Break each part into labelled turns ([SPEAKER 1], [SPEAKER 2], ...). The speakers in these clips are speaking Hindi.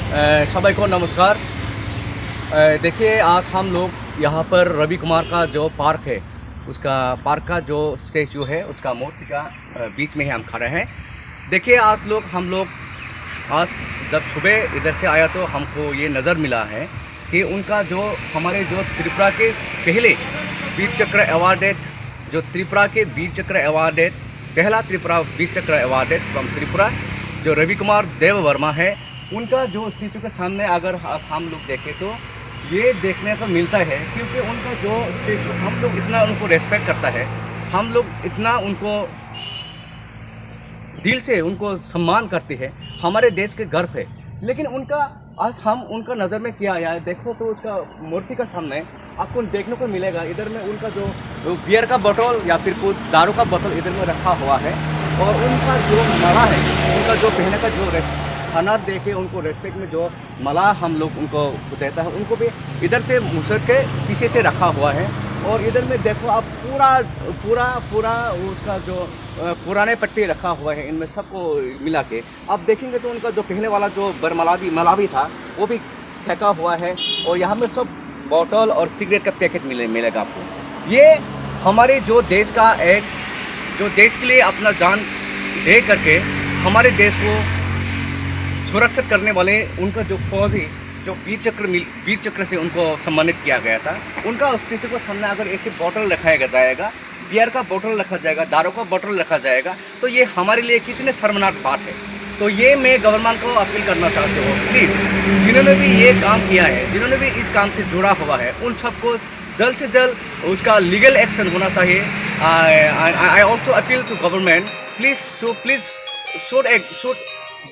[SPEAKER 1] सबाई को नमस्कार। देखिए आज हम लोग यहाँ पर रवि कुमार का जो पार्क है, उसका पार्क का जो स्टेचू है उसका मूर्ति का बीच में ही हम खड़े हैं। देखिए हम लोग आज जब सुबह इधर से आया तो हमको ये नज़र मिला है कि उनका जो हमारे जो त्रिपुरा के पहले वीर चक्र अवार्डेड, जो त्रिपुरा के वीर चक्र अवार्डेड, पहला त्रिपुरा वीर चक्र अवार्डेड फ्रॉम त्रिपुरा जो रवि कुमार देव वर्मा है, उनका जो स्टेचू के सामने अगर हम लोग देखें तो ये देखने को मिलता है। क्योंकि उनका जो स्टेचू हम लोग इतना उनको रेस्पेक्ट करता है, हम लोग इतना उनको दिल से उनको सम्मान करते हैं, हमारे देश के गर्व है। लेकिन उनका आज हम उनका नज़र में किया आया है। देखो तो उसका मूर्ति का सामने आपको देखने को मिलेगा, इधर में उनका जो बियर का बोतल या फिर कुछ दारू का बोतल इधर में रखा हुआ है। और उनका जो माला है, उनका जो पहने का जो खाना दे के उनको रेस्पेक्ट में जो माला हम लोग उनको देता है, उनको भी इधर से मुसर के पीछे से रखा हुआ है। और इधर में देखो आप पूरा पूरा पूरा उसका जो पुराने पट्टी रखा हुआ है, इनमें सबको मिला के आप देखेंगे तो उनका जो पहले वाला जो माला भी था वो भी फेंका हुआ है। और यहाँ में सब बोतल और सिगरेट का पैकेट मिलेगा आपको। ये हमारे जो देश का एक, जो देश के लिए अपना जान दे करके हमारे देश को सुरक्षित करने वाले उनका जो फौजी जो वीर चक्र से उनको सम्मानित किया गया था, उनका स्टेचू को सामने अगर ऐसे बोतल रखाया जाएगा, बियर का बोतल रखा जाएगा, दारू का बोतल रखा जाएगा, तो ये हमारे लिए कितने शर्मनाक बात है। तो ये मैं गवर्नमेंट को अपील करना चाहती हूँ, प्लीज़ जिन्होंने भी ये काम किया है, जिन्होंने भी इस काम से जुड़ा हुआ है, उन सबको जल्द से जल्द उसका लीगल एक्शन होना चाहिए। I also appeal to government, please should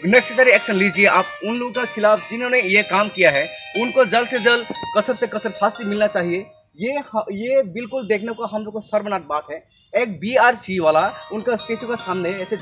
[SPEAKER 1] necessary action लीजिए आप उन लोगों के खिलाफ जिन्होंने ये काम किया है। उनको जल्द से जल्द कठोर से कठोर शास्ति मिलना चाहिए। ये बिल्कुल देखने को हम लोग को शर्मनाक बात है। एक BRC वाला उनका स्टेचू के सामने ऐसे